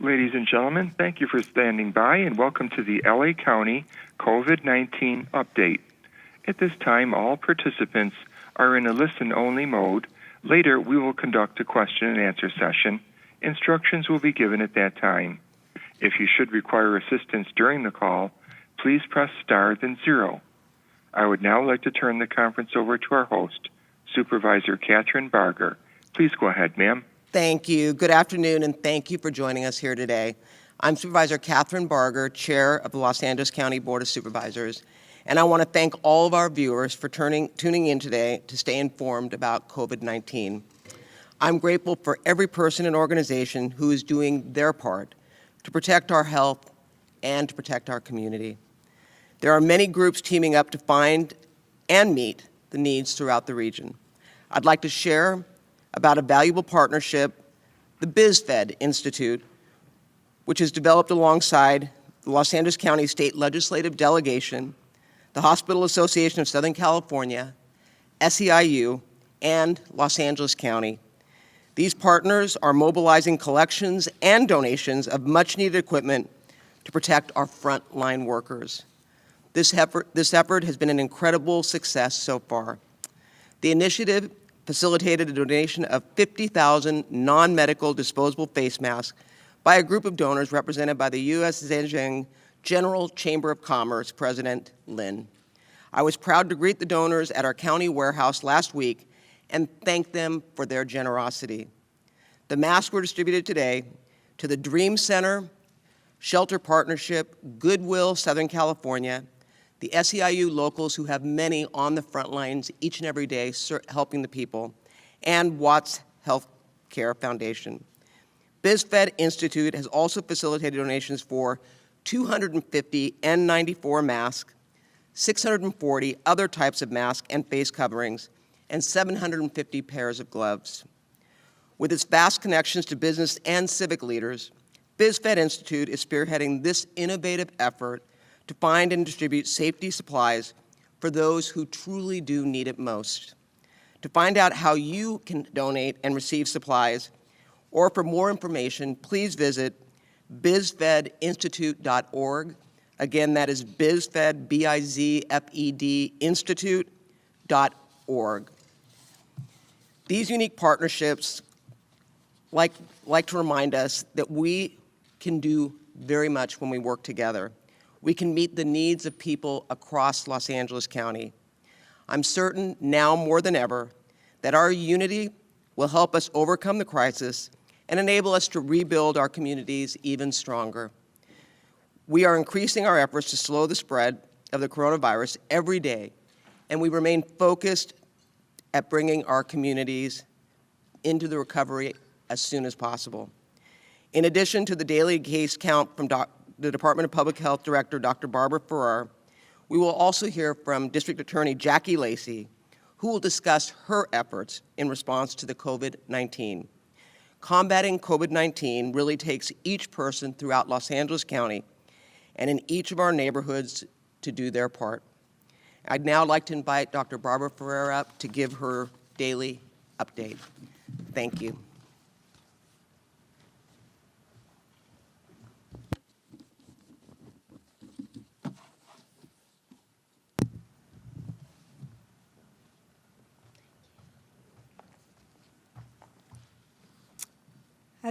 Ladies and gentlemen, thank you for standing by and welcome to the LA County COVID-19 update. At this time, all participants are in a listen-only mode. Later, we will conduct a question and answer session. Instructions will be given at that time. If you should require assistance during the call, please press star then 0. I would now like to turn the conference over to our host, Supervisor Catherine Barger. Please go ahead, ma'am. Thank you. Good afternoon, and thank you for joining us here today. I'm Supervisor Catherine Barger, Chair of the Los Angeles County Board of Supervisors, and I want to thank all of our viewers for tuning in today to stay informed about COVID-19. I'm grateful for every person and organization who is doing their part to protect our health and to protect our community. There are many groups teaming up to find and meet the needs throughout the region. I'd like to share about a valuable partnership, the BizFed Institute, which is developed alongside the Los Angeles County State Legislative Delegation, the Hospital Association of Southern California, SEIU, and Los Angeles County. These partners are mobilizing collections and donations of much-needed equipment to protect our frontline workers. This effort has been an incredible success so far. The initiative facilitated a donation of 50,000 non-medical disposable face masks by a group of donors represented by the U.S. Zhejiang General Chamber of Commerce President Lin. I was proud to greet the donors at our county warehouse last week and thank them for their generosity. The masks were distributed today to the Dream Center, Shelter Partnership, Goodwill Southern California, the SEIU locals who have many on the front lines each and every day helping the people, and Watts Healthcare Foundation. BizFed Institute has also facilitated donations for 250 N94 masks, 640 other types of masks and face coverings, and 750 pairs of gloves. With its vast connections to business and civic leaders, BizFed Institute is spearheading this innovative effort to find and distribute safety supplies for those who truly do need it most. To find out how you can donate and receive supplies, or for more information, please visit bizfedinstitute.org. Again, that is bizfed, B-I-Z-F-E-D, institute.org. These unique partnerships like to remind us that we can do very much when we work together. We can meet the needs of people across Los Angeles County. I'm certain now more than ever that our unity will help us overcome the crisis and enable us to rebuild our communities even stronger. We are increasing our efforts to slow the spread of the coronavirus every day, and we remain focused at bringing our communities into the recovery as soon as possible. In addition to the daily case count from the Department of Public Health Director, Dr. Barbara Ferrer, we will also hear from District Attorney Jackie Lacey, who will discuss her efforts in response to the COVID-19. Combating COVID-19 really takes each person throughout Los Angeles County and in each of our neighborhoods to do their part. I'd now like to invite Dr. Barbara Ferrer up to give her daily update. Thank you.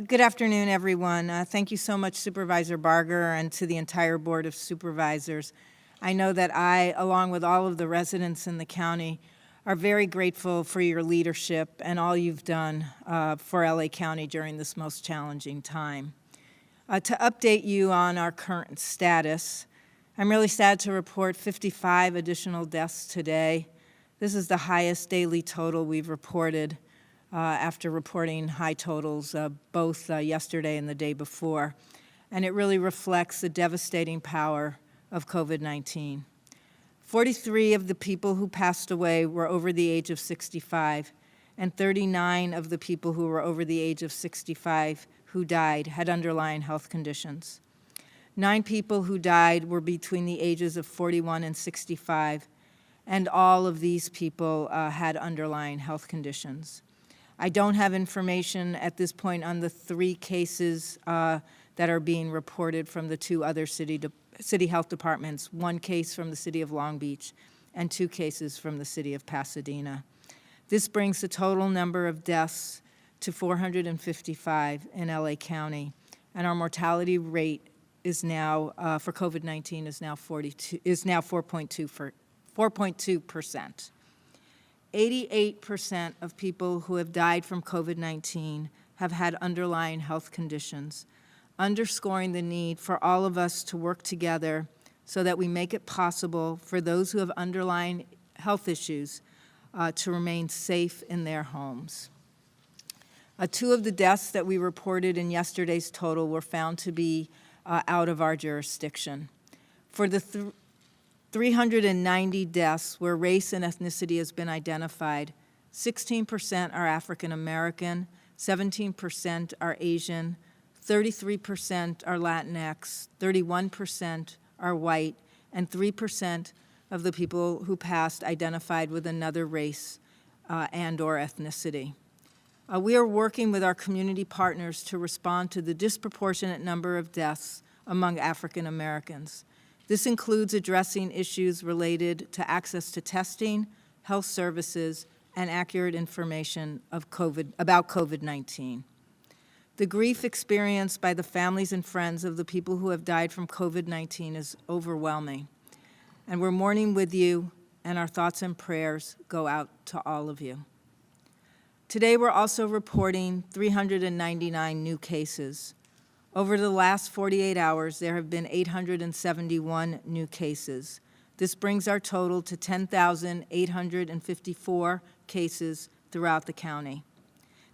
Good afternoon, everyone. Thank you so much, Supervisor Barger, and to the entire Board of Supervisors. I know that I, along with all of the residents in the county, are very grateful for your leadership and all you've done for LA County during this most challenging time. To update you on our current status, I'm really sad to report 55 additional deaths today. This is the highest daily total we've reported after reporting high totals both yesterday and the day before. And it really reflects the devastating power of COVID-19. 43 of the people who passed away were over the age of 65, and 39 of the people who were over the age of 65 who died had underlying health conditions. 9 people who died were between the ages of 41 and 65, and all of these people had underlying health conditions. I don't have information at this point on the 3 cases that are being reported from the two other city health departments, 1 case from the city of Long Beach and 2 cases from the city of Pasadena. This brings the total number of deaths to 455 in LA County, and our mortality rate is now, for COVID-19, is now 4.2%. 88% of people who have died from COVID-19 have had underlying health conditions, underscoring the need for all of us to work together so that we make it possible for those who have underlying health issues to remain safe in their homes. 2 of the deaths that we reported in yesterday's total were found to be out of our jurisdiction. For the 390 deaths where race and ethnicity has been identified, 16% are African American, 17% are Asian, 33% are Latinx, 31% are white, and 3% of the people who passed identified with another race and/or ethnicity. We are working with our community partners to respond to the disproportionate number of deaths among African Americans. This includes addressing issues related to access to testing, health services, and accurate information about COVID-19. The grief experienced by the families and friends of the people who have died from COVID-19 is overwhelming, and we're mourning with you, and our thoughts and prayers go out to all of you. Today, we're also reporting 399 new cases. Over the last 48 hours, there have been 871 new cases. This brings our total to 10,854 cases throughout the county.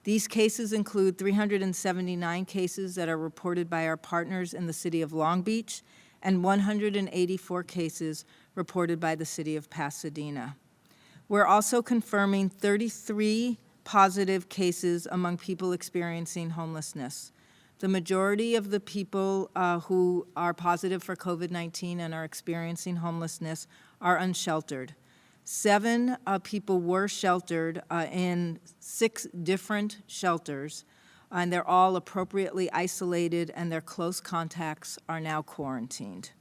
These cases include 379 cases that are reported by our partners in the city of Long Beach and 184 cases reported by the city of Pasadena. We're also confirming 33 positive cases among people experiencing homelessness. The majority of the people who are positive for COVID-19 and are experiencing homelessness are unsheltered. 7 people were sheltered in 6 different shelters, and they're all appropriately isolated, and their close contacts are now quarantined.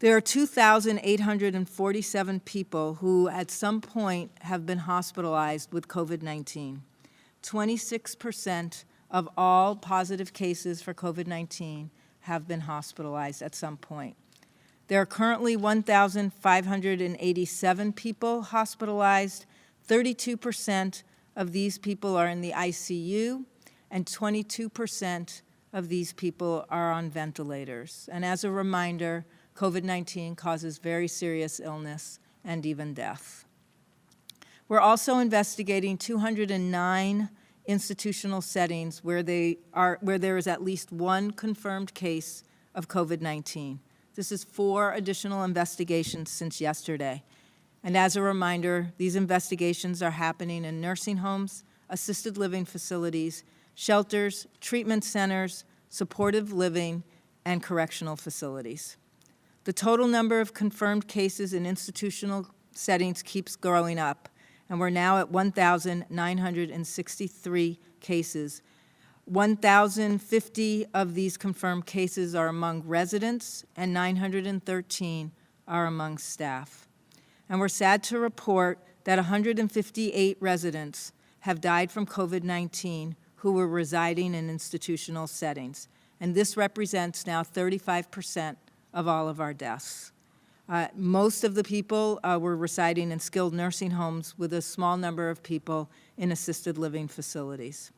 There are 2,847 people who at some point have been hospitalized with COVID-19. 26% of all positive cases for COVID-19 have been hospitalized at some point. There are currently 1,587 people hospitalized. 32% of these people are in the ICU, and 22% of these people are on ventilators. And as a reminder, COVID-19 causes very serious illness and even death. We're also investigating 209 institutional settings where there is at least 1 confirmed case of COVID-19. This is 4 additional investigations since yesterday. And as a reminder, these investigations are happening in nursing homes, assisted living facilities, shelters, treatment centers, supportive living, and correctional facilities. The total number of confirmed cases in institutional settings keeps growing up, and we're now at 1,963 cases. 1,050 of these confirmed cases are among residents, and 913 are among staff. And we're sad to report that 158 residents have died from COVID-19 who were residing in institutional settings, and this represents now 35% of all of our deaths. Most of the people were residing in skilled nursing homes, with a small number of people in assisted living facilities.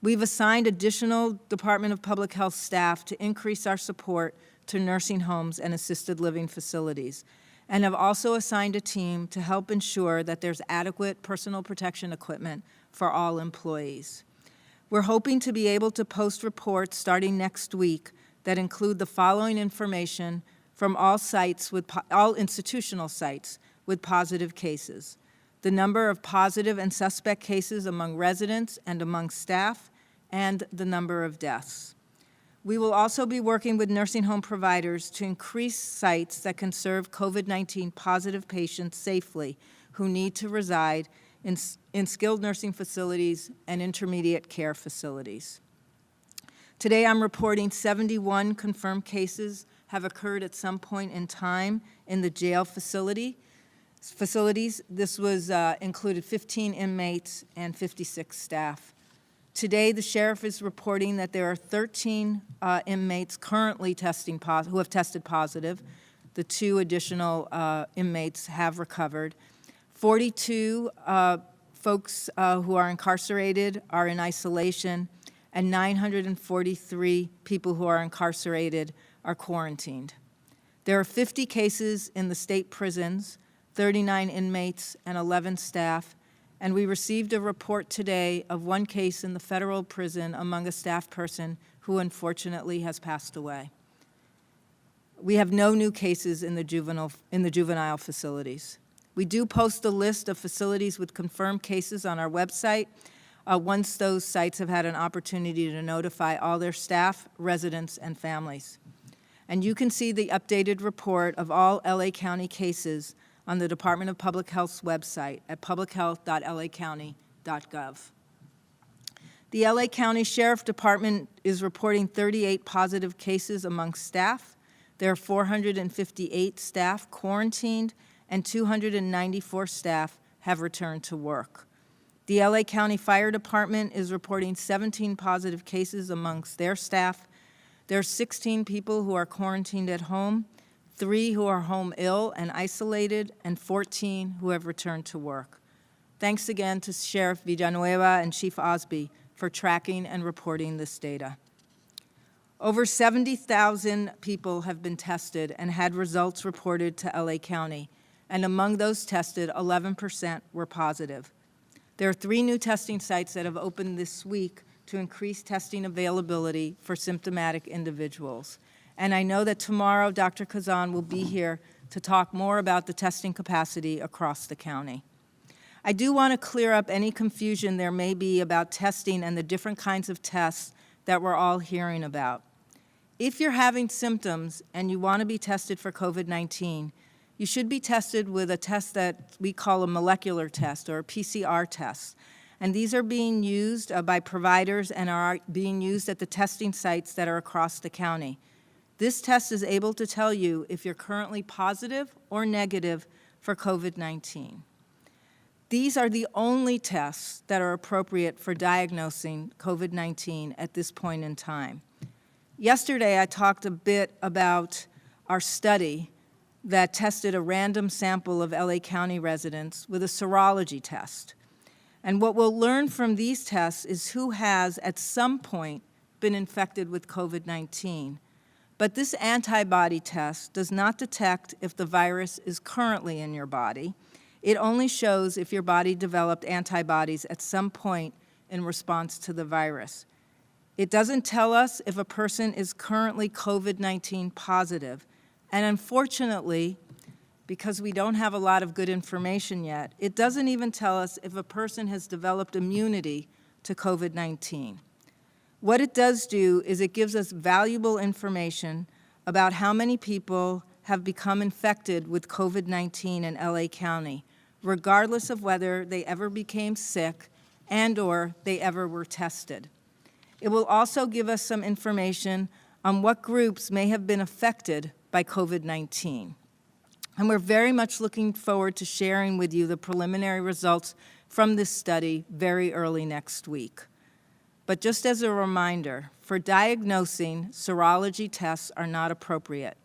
We've assigned additional Department of Public Health staff to increase our support to nursing homes and assisted living facilities, and have also assigned a team to help ensure that there's adequate personal protection equipment for all employees. We're hoping to be able to post reports starting next week that include the following information from all institutional sites with positive cases: the number of positive and suspect cases among residents and among staff, and the number of deaths. We will also be working with nursing home providers to increase sites that can serve COVID-19 positive patients safely who need to reside in skilled nursing facilities and intermediate care facilities. Today, I'm reporting 71 confirmed cases have occurred at some point in time in the jail facilities. This was included 15 inmates and 56 staff. Today, the sheriff is reporting that there are 13 inmates currently who have tested positive. The 2 additional inmates have recovered. 42 folks who are incarcerated are in isolation, and 943 people who are incarcerated are quarantined. There are 50 cases in the state prisons, 39 inmates and 11 staff, and we received a report today of 1 case in the federal prison among a staff person who unfortunately has passed away. We have no new cases in the juvenile facilities. We do post a list of facilities with confirmed cases on our website once those sites have had an opportunity to notify all their staff, residents, and families. And you can see the updated report of all LA County cases on the Department of Public Health's website at publichealth.lacounty.gov. The LA County Sheriff Department is reporting 38 positive cases among staff. There are 458 staff quarantined, and 294 staff have returned to work. The LA County Fire Department is reporting 17 positive cases amongst their staff. There are 16 people who are quarantined at home, 3 who are home ill and isolated, and 14 who have returned to work. Thanks again to Sheriff Villanueva and Chief Osby for tracking and reporting this data. Over 70,000 people have been tested and had results reported to LA County, and among those tested, 11% were positive. There are 3 new testing sites that have opened this week to increase testing availability for symptomatic individuals. And I know that tomorrow Dr. Kazan will be here to talk more about the testing capacity across the county. I do want to clear up any confusion there may be about testing and the different kinds of tests that we're all hearing about. If you're having symptoms and you want to be tested for COVID-19, you should be tested with a test that we call a molecular test or a PCR test. And these are being used by providers and are being used at the testing sites that are across the county. This test is able to tell you if you're currently positive or negative for COVID-19. These are the only tests that are appropriate for diagnosing COVID-19 at this point in time. Yesterday, I talked a bit about our study that tested a random sample of LA County residents with a serology test. And what we'll learn from these tests is who has, at some point, been infected with COVID-19. But this antibody test does not detect if the virus is currently in your body. It only shows if your body developed antibodies at some point in response to the virus. It doesn't tell us if a person is currently COVID-19 positive. And unfortunately, because we don't have a lot of good information yet, it doesn't even tell us if a person has developed immunity to COVID-19. What it does do is it gives us valuable information about how many people have become infected with COVID-19 in LA County, regardless of whether they ever became sick and/or they ever were tested. It will also give us some information on what groups may have been affected by COVID-19. And we're very much looking forward to sharing with you the preliminary results from this study very early next week. But just as a reminder, for diagnosing, serology tests are not appropriate.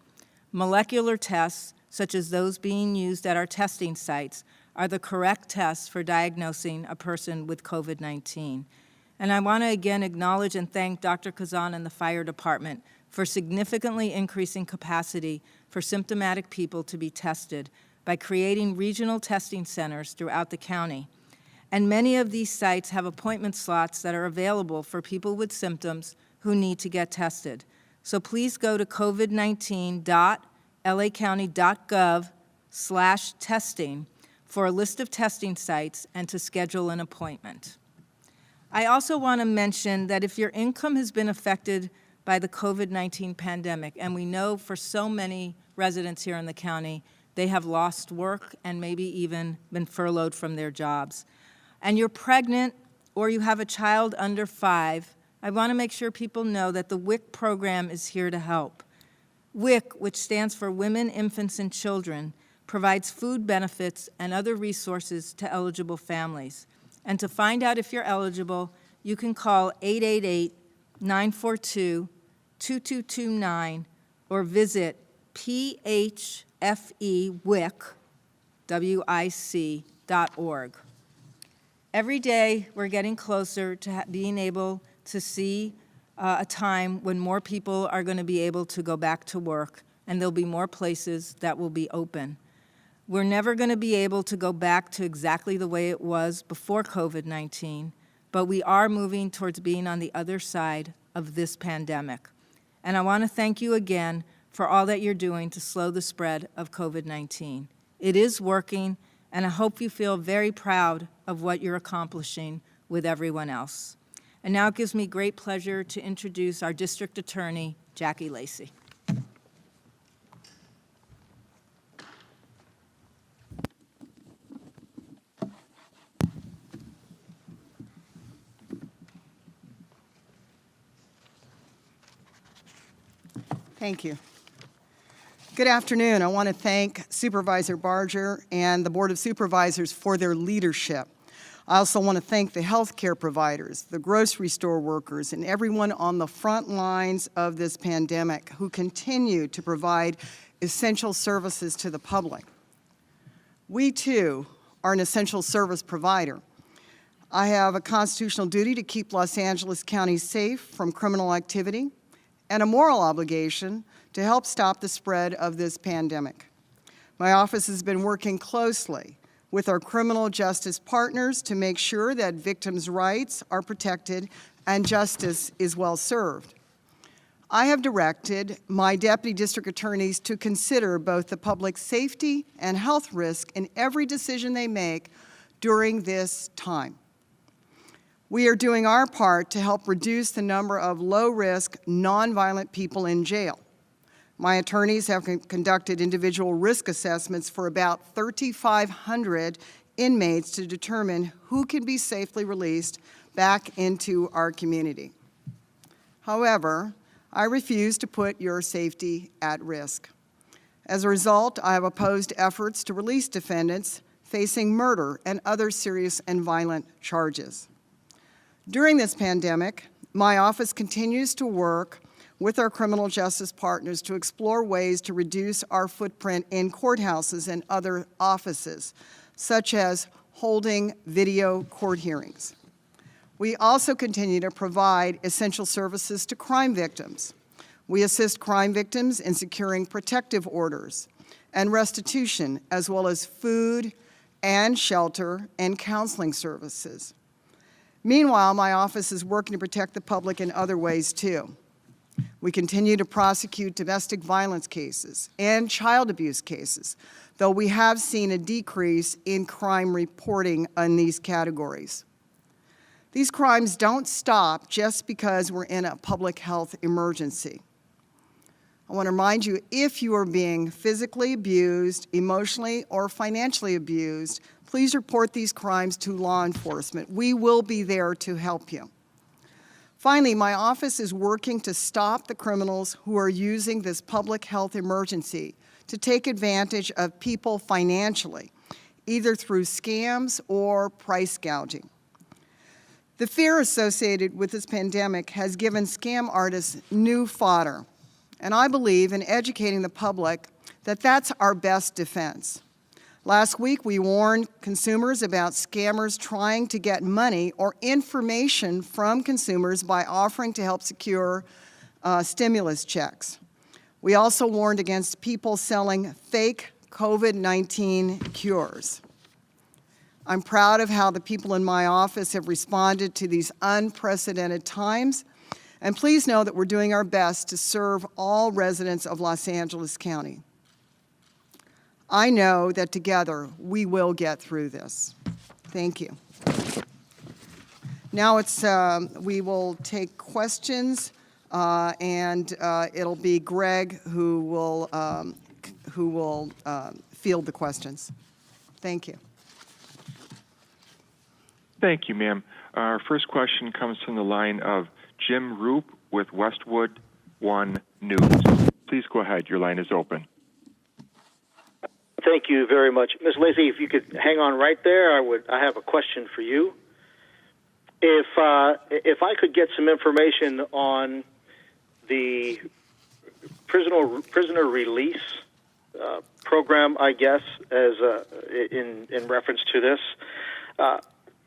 Molecular tests, such as those being used at our testing sites, are the correct tests for diagnosing a person with COVID-19. And I want to again acknowledge and thank Dr. Kazan and the fire department for significantly increasing capacity for symptomatic people to be tested by creating regional testing centers throughout the county. And many of these sites have appointment slots that are available for people with symptoms who need to get tested. So please go to covid19.lacounty.gov/testing for a list of testing sites and to schedule an appointment. I also want to mention that if your income has been affected by the COVID-19 pandemic, and we know for so many residents here in the county, they have lost work and maybe even been furloughed from their jobs, and you're pregnant or you have a child under 5, I want to make sure people know that the WIC program is here to help. WIC, which stands for Women, Infants, and Children, provides food benefits and other resources to eligible families. And to find out if you're eligible, you can call 888-942-2229 or visit phfewic.org. Every day, we're getting closer to being able to see a time when more people are going to be able to go back to work, and there'll be more places that will be open. We're never going to be able to go back to exactly the way it was before COVID-19, but we are moving towards being on the other side of this pandemic. And I want to thank you again for all that you're doing to slow the spread of COVID-19. It is working, and I hope you feel very proud of what you're accomplishing with everyone else. And now it gives me great pleasure to introduce our District Attorney, Jackie Lacey. Thank you. Good afternoon. I want to thank Supervisor Barger and the Board of Supervisors for their leadership. I also want to thank the healthcare providers, the grocery store workers, and everyone on the front lines of this pandemic who continue to provide essential services to the public. We, too, are an essential service provider. I have a constitutional duty to keep Los Angeles County safe from criminal activity and a moral obligation to help stop the spread of this pandemic. My office has been working closely with our criminal justice partners to make sure that victims' rights are protected and justice is well served. I have directed my deputy district attorneys to consider both the public safety and health risk in every decision they make during this time. We are doing our part to help reduce the number of low-risk, nonviolent people in jail. My attorneys have conducted individual risk assessments for about 3,500 inmates to determine who can be safely released back into our community. However, I refuse to put your safety at risk. As a result, I have opposed efforts to release defendants facing murder and other serious and violent charges. During this pandemic, my office continues to work with our criminal justice partners to explore ways to reduce our footprint in courthouses and other offices, such as holding video court hearings. We also continue to provide essential services to crime victims. We assist crime victims in securing protective orders and restitution, as well as food and shelter and counseling services. Meanwhile, my office is working to protect the public in other ways, too. We continue to prosecute domestic violence cases and child abuse cases, though we have seen a decrease in crime reporting in these categories. These crimes don't stop just because we're in a public health emergency. I want to remind you, if you are being physically abused, emotionally, or financially abused, please report these crimes to law enforcement. We will be there to help you. Finally, my office is working to stop the criminals who are using this public health emergency to take advantage of people financially, either through scams or price gouging. The fear associated with this pandemic has given scam artists new fodder, and I believe in educating the public that that's our best defense. Last week, we warned consumers about scammers trying to get money or information from consumers by offering to help secure stimulus checks. We also warned against people selling fake COVID-19 cures. I'm proud of how the people in my office have responded to these unprecedented times, and please know that we're doing our best to serve all residents of Los Angeles County. I know that together we will get through this. Thank you. Now we will take questions, and it'll be Greg who will field the questions. Thank you. Thank you, ma'am. Our first question comes from the line of Jim Roop with Westwood One News. Please go ahead. Your line is open. Thank you very much. Ms. Lacey, if you could hang on right there, I have a question for you. If I could get some information on the prisoner release program, I guess, as in reference to this,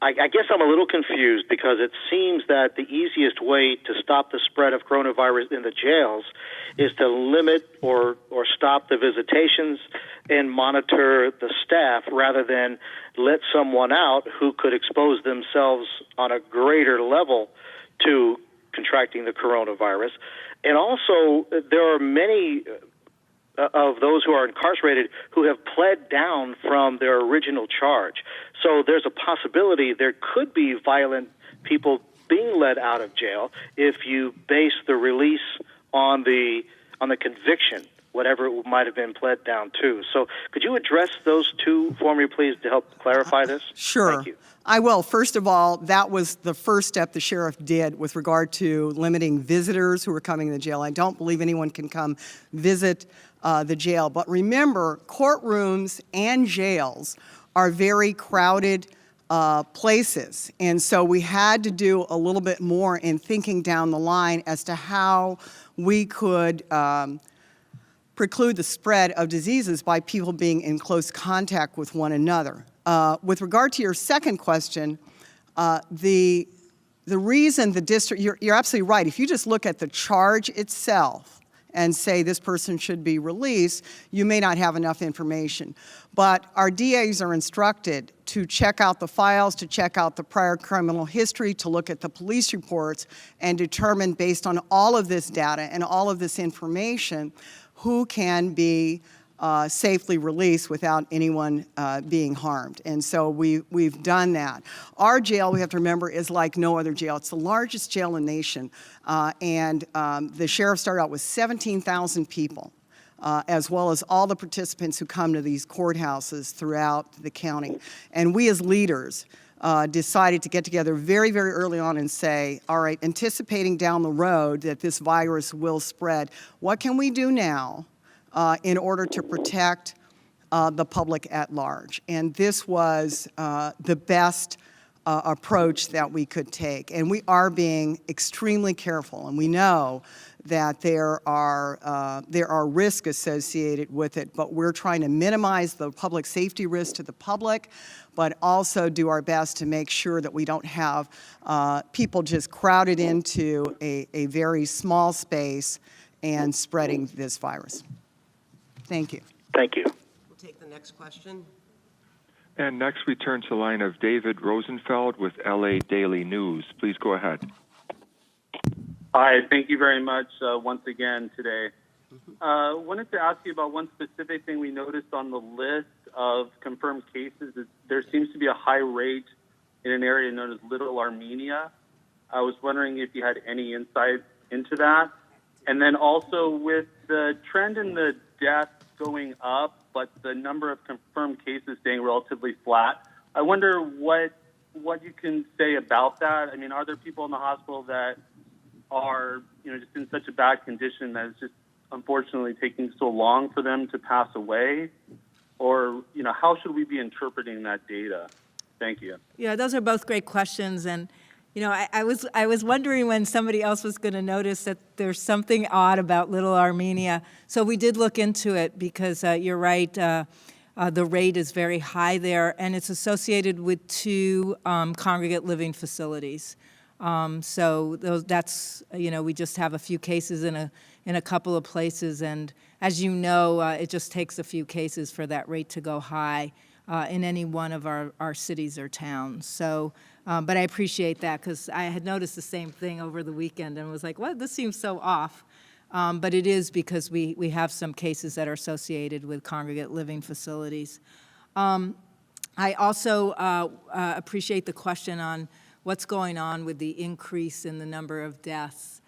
I guess I'm a little confused because it seems that the easiest way to stop the spread of coronavirus in the jails is to limit or stop the visitations and monitor the staff rather than let someone out who could expose themselves on a greater level to contracting the coronavirus. And also, there are many of those who are incarcerated who have pled down from their original charge. So there's a possibility there could be violent people being let out of jail if you base the release on the conviction, whatever it might have been pled down to. So could you address those two for me, please, to help clarify this? Sure. Thank you. I will. First of all, that was the first step the sheriff did with regard to limiting visitors who were coming to the jail. I don't believe anyone can come visit the jail. But remember, courtrooms and jails are very crowded places. And so we had to do a little bit more in thinking down the line as to how we could preclude the spread of diseases by people being in close contact with one another. With regard to your second question, the reason the district, you're absolutely right. If you just look at the charge itself and say this person should be released, you may not have enough information. But our DAs are instructed to check out the files, to check out the prior criminal history, to look at the police reports, and determine based on all of this data and all of this information who can be safely released without anyone being harmed. And so we've done that. Our jail, we have to remember, is like no other jail. It's the largest jail in the nation. And the sheriff started out with 17,000 people, as well as all the participants who come to these courthouses throughout the county. And we as leaders decided to get together very, very early on and say, all right, anticipating down the road that this virus will spread, what can we do now in order to protect the public at large? And this was the best approach that we could take. And we are being extremely careful, and we know that there are risks associated with it, but we're trying to minimize the public safety risk to the public, but also do our best to make sure that we don't have people just crowded into a very small space and spreading this virus. Thank you. Thank you. We'll take the next question. And next we turn to the line of David Rosenfeld with LA Daily News. Please go ahead. Hi, thank you very much once again today. Wanted to ask you about one specific thing we noticed on the list of confirmed cases. There seems to be a high rate in an area known as Little Armenia. I was wondering if you had any insight into that. And then also with the trend in the deaths going up, but the number of confirmed cases staying relatively flat, I wonder what you can say about that. I mean, are there people in the hospital that are, just in such a bad condition that it's just unfortunately taking so long for them to pass away? Or, how should we be interpreting that data? Thank you. Yeah, those are both great questions. And, I was wondering when somebody else was going to notice that there's something odd about Little Armenia. So we did look into it because you're right, the rate is very high there, and it's associated with two congregate living facilities. So that's, we just have a few cases in a couple of places, and as you know, it just takes a few cases for that rate to go high in any one of our cities or towns. So, but I appreciate that because I had noticed the same thing over the weekend and was like, well, this seems so off. But it is because we have some cases that are associated with congregate living facilities. I also appreciate the question on what's going on with the increase in the number of deaths.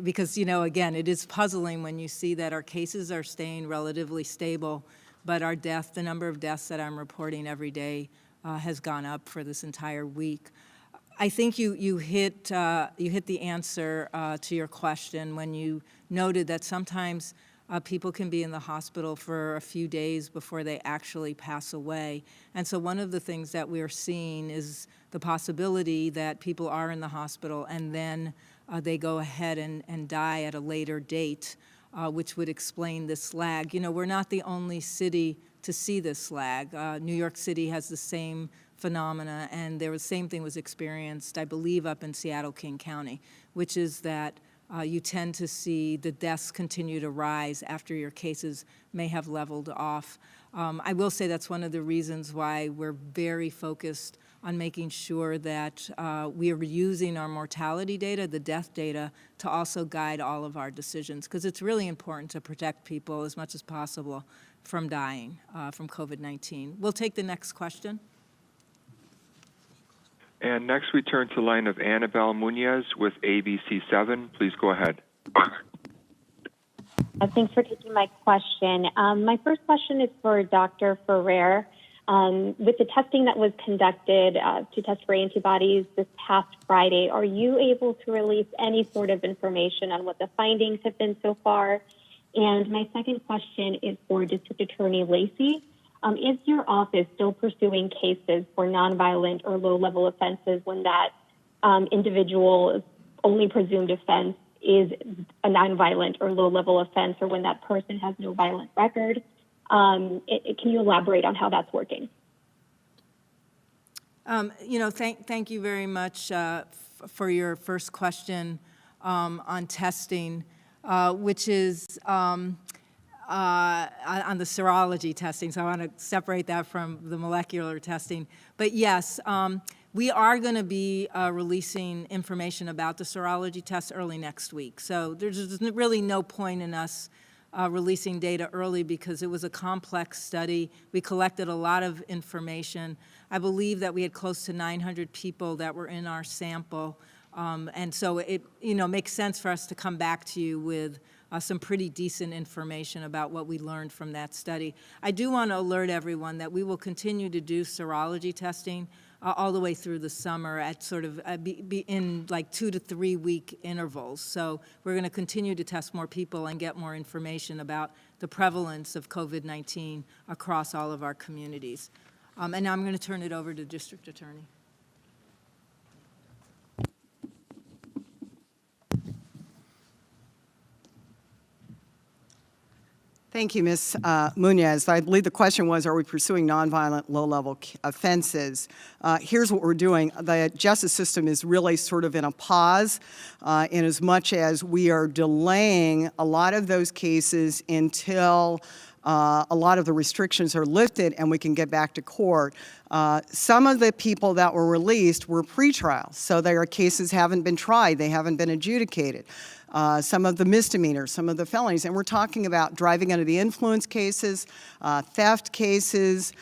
Because, again, it is puzzling when you see that our cases are staying relatively stable, but the number of deaths that I'm reporting every day has gone up for this entire week. I think you hit the answer to your question when you noted that sometimes people can be in the hospital for a few days before they actually pass away. And so one of the things that we're seeing is the possibility that people are in the hospital and then they go ahead and die at a later date, which would explain this lag. You know, we're not the only city to see this lag. New York City has the same phenomena, and the same thing was experienced, I believe, up in Seattle, King County, which is that you tend to see the deaths continue to rise after your cases may have leveled off. I will say that's one of the reasons why we're very focused on making sure that we are using our mortality data, the death data, to also guide all of our decisions, because it's really important to protect people as much as possible from dying from COVID-19. We'll take the next question. And next we turn to the line of Annabelle Munoz with ABC7. Please go ahead. Thanks for taking my question. My first question is for Dr. Ferrer. With the testing that was conducted to test for antibodies this past Friday, are you able to release any sort of information on what the findings have been so far? And my second question is for District Attorney Lacey. Is your office still pursuing cases for nonviolent or low-level offenses when that individual's only presumed offense is a nonviolent or low-level offense, or when that person has no violent record? Can you elaborate on how that's working? Thank you very much for your first question on testing, which is on the serology testing, so I want to separate that from the molecular testing. But yes, we are going to be releasing information about the serology test early next week. So there's really no point in us releasing data early because it was a complex study. We collected a lot of information. I believe that we had close to 900 people that were in our sample. And so it makes sense for us to come back to you with some pretty decent information about what we learned from that study. I do want to alert everyone that we will continue to do serology testing all the way through the summer at sort of be in like 2 to 3 week intervals. So we're going to continue to test more people and get more information about the prevalence of COVID-19 across all of our communities. And now I'm going to turn it over to District Attorney. Thank you, Ms. Munoz. I believe the question was, are we pursuing nonviolent, low-level offenses? Here's what we're doing. The justice system is really sort of in a pause in as much as we are delaying a lot of those cases until a lot of the restrictions are lifted and we can get back to court. Some of the people that were released were pretrial, so their cases haven't been tried, they haven't been adjudicated. Some of the misdemeanors, some of the felonies, and we're talking about driving under the influence cases, theft cases,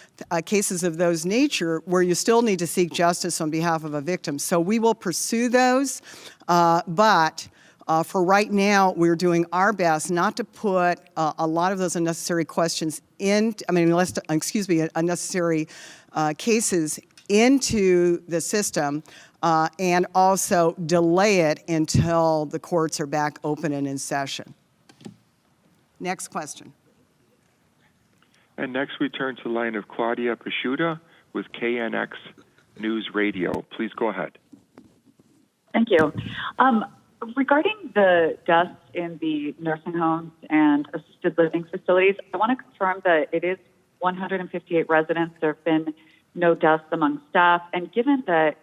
cases of those nature where you still need to seek justice on behalf of a victim. So we will pursue those, but for right now, we're doing our best not to put a lot of those unnecessary questions unnecessary cases into the system and also delay it until the courts are back open and in session. Next question. And next we turn to the line of Claudia Pashuta with KNX News Radio. Please go ahead. Thank you. Regarding the deaths in the nursing homes and assisted living facilities, I want to confirm that it is 158 residents. There have been no deaths among staff. And given that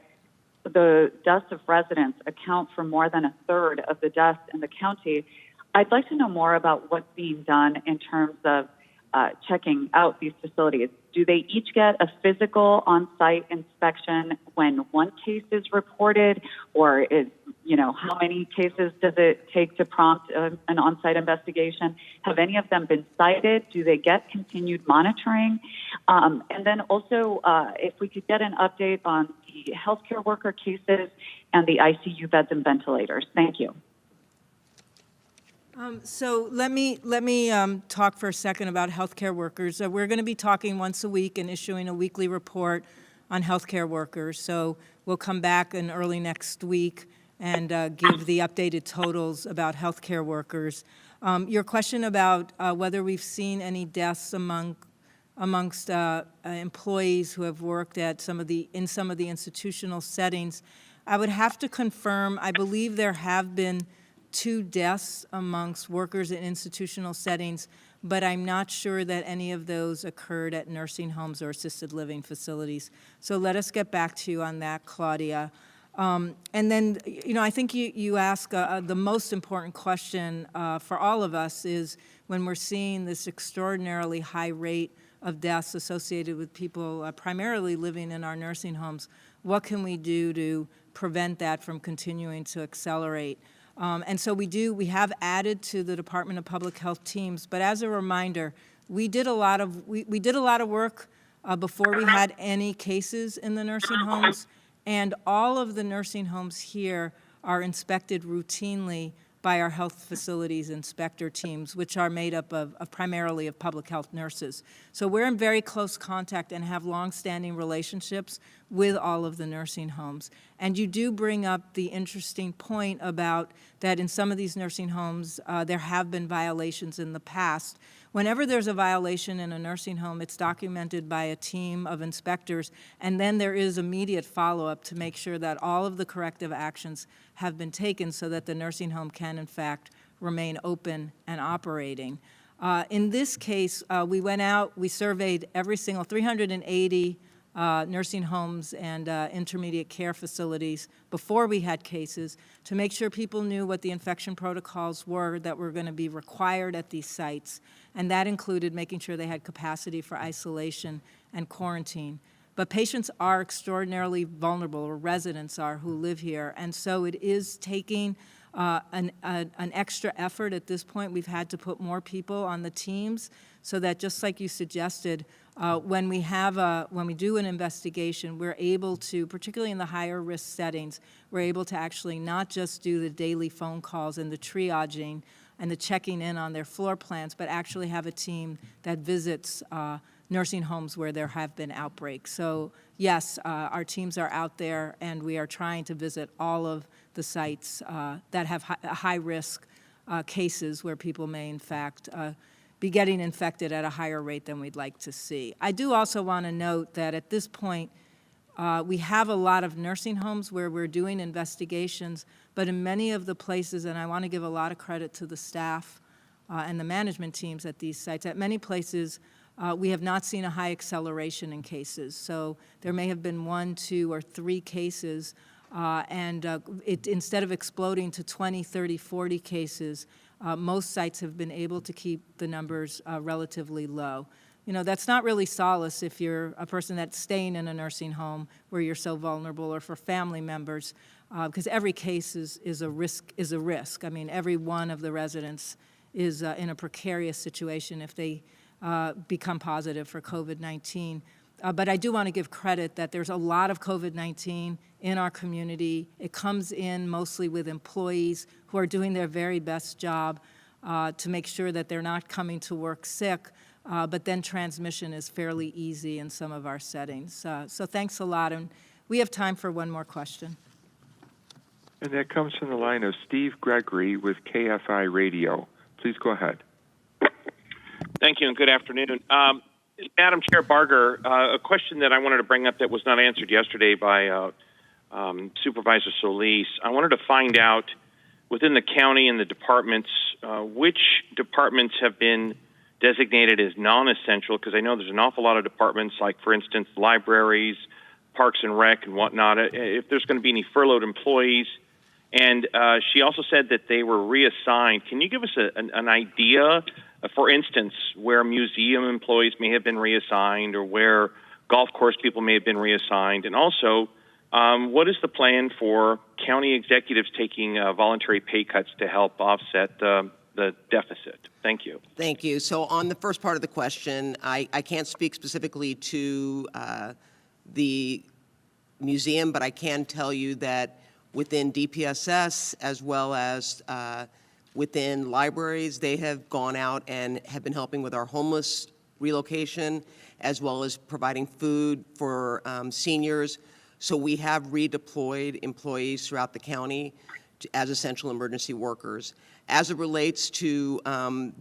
the deaths of residents account for more than a third of the deaths in the county, I'd like to know more about what's being done in terms of checking out these facilities. Do they each get a physical on-site inspection when one case is reported, or is, how many cases does it take to prompt an on-site investigation? Have any of them been cited? Do they get continued monitoring? And then also, if we could get an update on the healthcare worker cases and the ICU beds and ventilators. Thank you. So let me talk for a second about healthcare workers. We're going to be talking once a week and issuing a weekly report on healthcare workers. So we'll come back in early next week and give the updated totals about healthcare workers. Your question about whether we've seen any deaths amongst employees who have worked at some of the institutional settings, I would have to confirm. I believe there have been 2 deaths amongst workers in institutional settings, but I'm not sure that any of those occurred at nursing homes or assisted living facilities. So let us get back to you on that, Claudia. And then, I think you ask the most important question for all of us is when we're seeing this extraordinarily high rate of deaths associated with people primarily living in our nursing homes, what can we do to prevent that from continuing to accelerate? And so we have added to the Department of Public Health teams, but as a reminder, we did a lot of work before we had any cases in the nursing homes, and all of the nursing homes here are inspected routinely by our health facilities inspector teams, which are made up of primarily of public health nurses. So we're in very close contact and have longstanding relationships with all of the nursing homes. And you do bring up the interesting point about that in some of these nursing homes, there have been violations in the past. Whenever there's a violation in a nursing home, it's documented by a team of inspectors, and then there is immediate follow-up to make sure that all of the corrective actions have been taken so that the nursing home can, in fact, remain open and operating. In this case, we went out, we surveyed every single 380 nursing homes and intermediate care facilities before we had cases to make sure people knew what the infection protocols were that were going to be required at these sites. And that included making sure they had capacity for isolation and quarantine. But patients are extraordinarily vulnerable, or residents are, who live here. And so it is taking an extra effort at this point. We've had to put more people on the teams so that, just like you suggested, when we do an investigation, we're able to, particularly in the higher risk settings, we're able to actually not just do the daily phone calls and the triaging and the checking in on their floor plans, but actually have a team that visits nursing homes where there have been outbreaks. So yes, our teams are out there, and we are trying to visit all of the sites that have high risk cases where people may in fact be getting infected at a higher rate than we'd like to see. I do also want to note that at this point, we have a lot of nursing homes where we're doing investigations, but in many of the places, and I want to give a lot of credit to the staff and the management teams at these sites, at many places, we have not seen a high acceleration in cases. So there may have been 1, 2, or 3 cases, and instead of exploding to 20, 30, 40 cases, most sites have been able to keep the numbers relatively low. That's not really solace if you're a person that's staying in a nursing home where you're so vulnerable, or for family members, because every case is a risk. I mean, every one of the residents is in a precarious situation if they become positive for COVID-19. But I do want to give credit that there's a lot of COVID-19 in our community. It comes in mostly with employees who are doing their very best job to make sure that they're not coming to work sick, but then transmission is fairly easy in some of our settings. So thanks a lot, and we have time for one more question. And that comes from the line of Steve Gregory with KFI Radio. Please go ahead. Thank you, and good afternoon. Madam Chair Barger, a question that I wanted to bring up that was not answered yesterday by Supervisor Solis. I wanted to find out, within the county and the departments, which departments have been designated as non-essential, because I know there's an awful lot of departments, like, for instance, libraries, Parks and Rec, and whatnot, if there's going to be any furloughed employees. And she also said that they were reassigned. Can you give us an idea, for instance, where museum employees may have been reassigned, or where golf course people may have been reassigned? And also, what is the plan for county executives taking voluntary pay cuts to help offset the deficit? Thank you. Thank you. So on the first part of the question, I can't speak specifically to the museum, but I can tell you that within DPSS, as well as within libraries, they have gone out and have been helping with our homeless relocation, as well as providing food for seniors. So we have redeployed employees throughout the county as essential emergency workers. As it relates to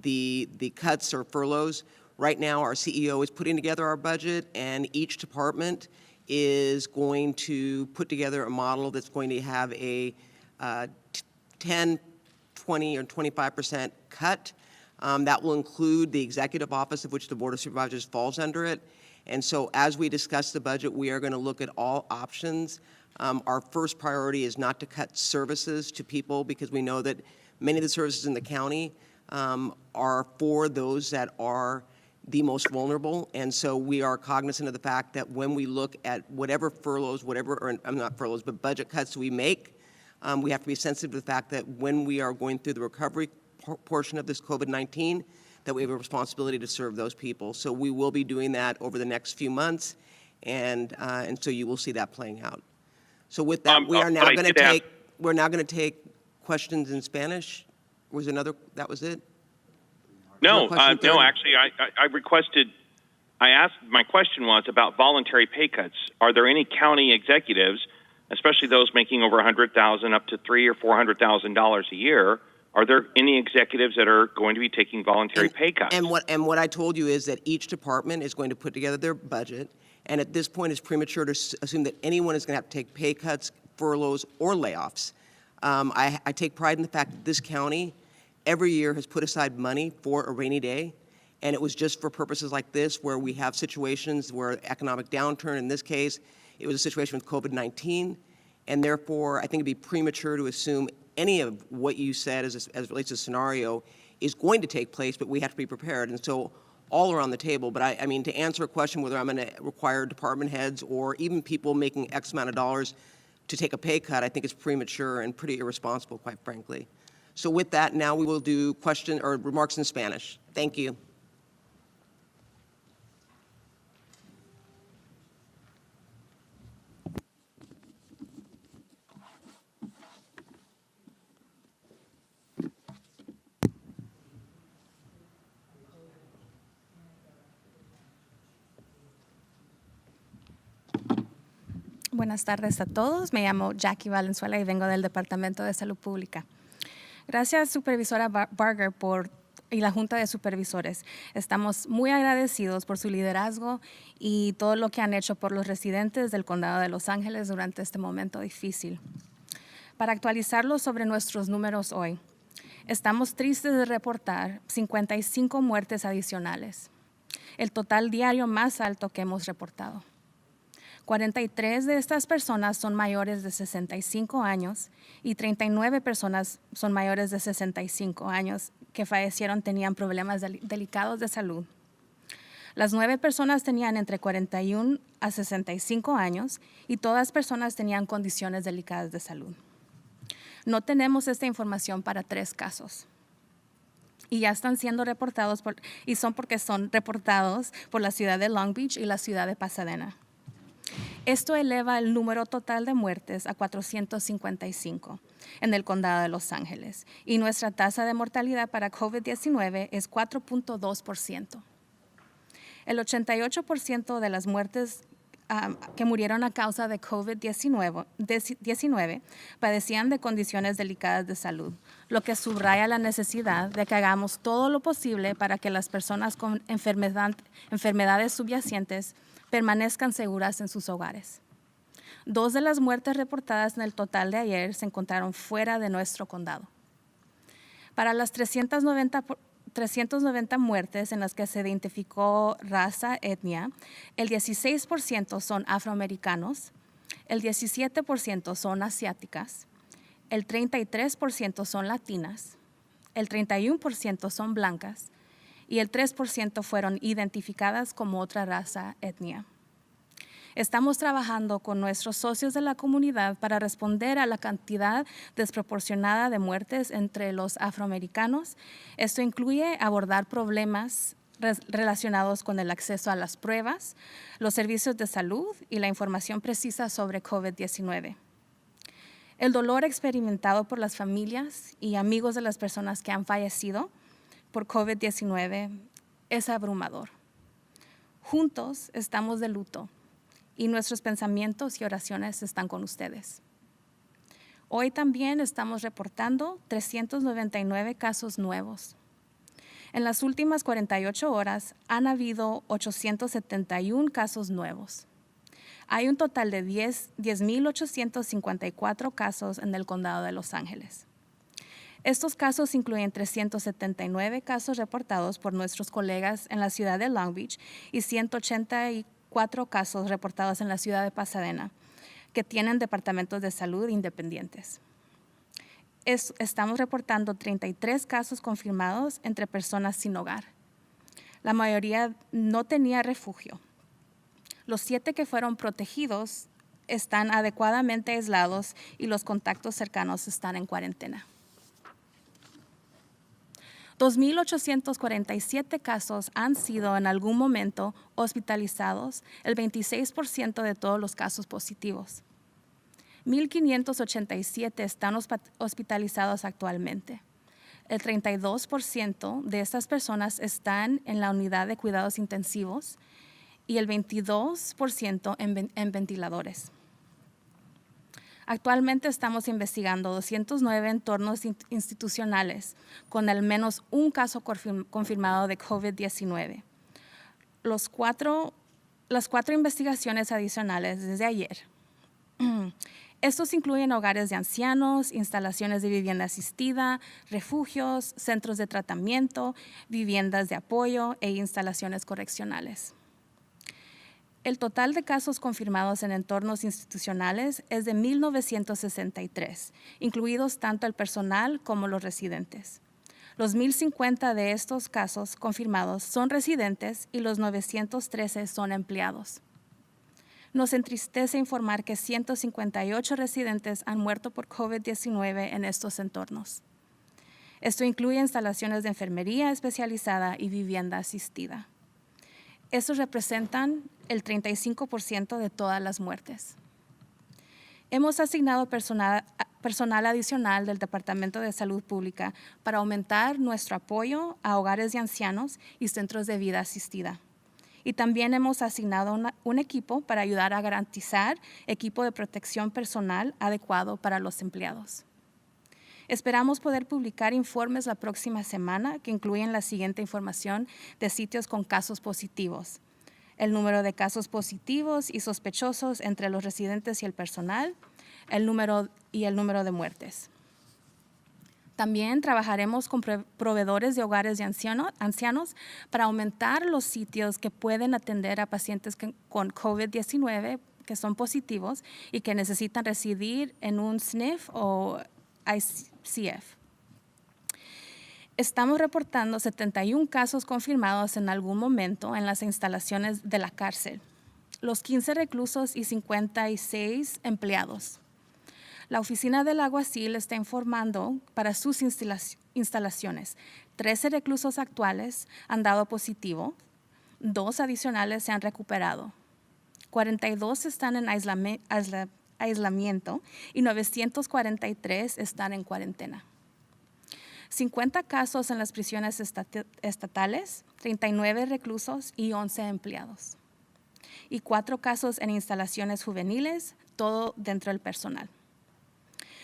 the cuts or furloughs, right now our CEO is putting together our budget, and each department is going to put together a model that's going to have a 10, 20, or 25% cut. That will include the executive office, of which the Board of Supervisors falls under it. And so as we discuss the budget, we are going to look at all options. Our first priority is not to cut services to people, because we know that many of the services in the county are for those that are the most vulnerable. And so we are cognizant of the fact that when we look at whatever furloughs, not furloughs, but budget cuts we make, we have to be sensitive to the fact that when we are going through the recovery portion of this COVID-19, that we have a responsibility to serve those people. So we will be doing that over the next few months, and so you will see that playing out. So with that, we're now going to take questions in Spanish. Was another? That was it? No, no. Actually, I asked. My question was about voluntary pay cuts. Are there any county executives, especially those making over $100,000 up to $300,000 or $400,000 a year? Are there any executives that are going to be taking voluntary pay cuts? And what I told you is that each department is going to put together their budget, and at this point it's premature to assume that anyone is going to have to take pay cuts, furloughs, or layoffs. I take pride in the fact that this county every year has put aside money for a rainy day, and it was just for purposes like this, where we have situations where economic downturn. In this case, it was a situation with COVID-19, and therefore I think it'd be premature to assume any of what you said as it relates to scenario is going to take place, but we have to be prepared. And so all are on the table. But I mean, to answer a question whether I'm going to require department heads or even people making X amount of dollars to take a pay cut, I think it's premature and pretty irresponsible, quite frankly. So with that, now we will do question or remarks in Spanish. Thank you. Buenas tardes a todos. Me llamo Jackie Valenzuela y vengo del Departamento de Salud Pública. Gracias, Supervisora Barger, y la Junta de Supervisores. Estamos muy agradecidos por su liderazgo y todo lo que han hecho por los residentes del Condado de Los Ángeles durante este momento difícil. Para actualizarlos sobre nuestros números hoy, estamos tristes de reportar 55 muertes adicionales, el total diario más alto que hemos reportado. 43 de estas personas son mayores de 65 años y 39 personas son mayores de 65 años que fallecieron tenían problemas delicados de salud. Las 9 personas tenían entre 41 a 65 años y todas personas tenían condiciones delicadas de salud. No tenemos esta información para 3 casos. Y ya están siendo reportados porque son reportados por la ciudad de Long Beach y la ciudad de Pasadena. Esto eleva el número total de muertes a 455 en el condado de Los Ángeles y nuestra tasa de mortalidad para COVID-19 es 4.2%. El 88% de las muertes que murieron a causa de COVID-19 padecían de condiciones delicadas de salud, lo que subraya la necesidad de que hagamos todo lo posible para que las personas con enfermedades subyacentes permanezcan seguras en sus hogares. 2 de las muertes reportadas en el total de ayer se encontraron fuera de nuestro condado. Para las 390 muertes en las que se identificó raza, etnia, el 16% son afroamericanos, el 17% son asiáticas, el 33% son latinas, el 31% son blancas, y el 3% fueron identificadas como otra raza, etnia. Estamos trabajando con nuestros socios de la comunidad para responder a la cantidad desproporcionada de muertes entre los afroamericanos. Esto incluye abordar problemas relacionados con el acceso a las pruebas, los servicios de salud y la información precisa sobre COVID-19. El dolor experimentado por las familias y amigos de las personas que han fallecido por COVID-19 es abrumador. Juntos estamos de luto y nuestros pensamientos y oraciones están con ustedes. Hoy también estamos reportando 399 casos nuevos. En las últimas 48 horas han habido 871 casos nuevos. Hay un total de 10,854 casos en el condado de Los Ángeles. Estos casos incluyen 379 casos reportados por nuestros colegas en la ciudad de Long Beach y 184 casos reportados en la ciudad de Pasadena, que tienen departamentos de salud independientes. Estamos reportando 33 casos confirmados entre personas sin hogar. La mayoría no tenía refugio. Los 7 que fueron protegidos están adecuadamente aislados y los contactos cercanos están en cuarentena. 2,847 casos han sido en algún momento hospitalizados, el 26% de todos los casos positivos. 1,587 están hospitalizados actualmente. El 32% de estas personas están en la unidad de cuidados intensivos y el 22% en ventiladores. Actualmente estamos investigando 209 entornos institucionales con al menos un caso confirmado de COVID-19. Las cuatro investigaciones adicionales desde ayer. Estos incluyen hogares de ancianos, instalaciones de vivienda asistida, refugios, centros de tratamiento, viviendas de apoyo e instalaciones correccionales. El total de casos confirmados en entornos institucionales es de 1,963, incluidos tanto el personal como los residentes. Los 1,050 de estos casos confirmados son residentes y los 913 son empleados. Nos entristece informar que 158 residentes han muerto por COVID-19 en estos entornos. Esto incluye instalaciones de enfermería especializada y vivienda asistida. Estos representan el 35% de todas las muertes. Hemos asignado personal adicional del Departamento de Salud Pública para aumentar nuestro apoyo a hogares de ancianos y centros de vida asistida. Y también hemos asignado un equipo para ayudar a garantizar equipo de protección personal adecuado para los empleados. Esperamos poder publicar informes la próxima semana que incluyen la siguiente información de sitios con casos positivos: el número de casos positivos y sospechosos entre los residentes y el personal, el número de muertes. También trabajaremos con proveedores de hogares de ancianos para aumentar los sitios que pueden atender a pacientes con COVID-19 que son positivos y que necesitan residir en un SNF o ICF. Estamos reportando 71 casos confirmados en algún momento en las instalaciones de la cárcel, los 15 reclusos y 56 empleados. La oficina del alguacil está informando para sus instalaciones. 13 reclusos actuales han dado positivo, 2 adicionales se han recuperado, 42 están en aislamiento y 943 están en cuarentena. 50 casos en las prisiones estatales, 39 reclusos y 11 empleados. Y 4 casos en instalaciones juveniles, todo dentro del personal.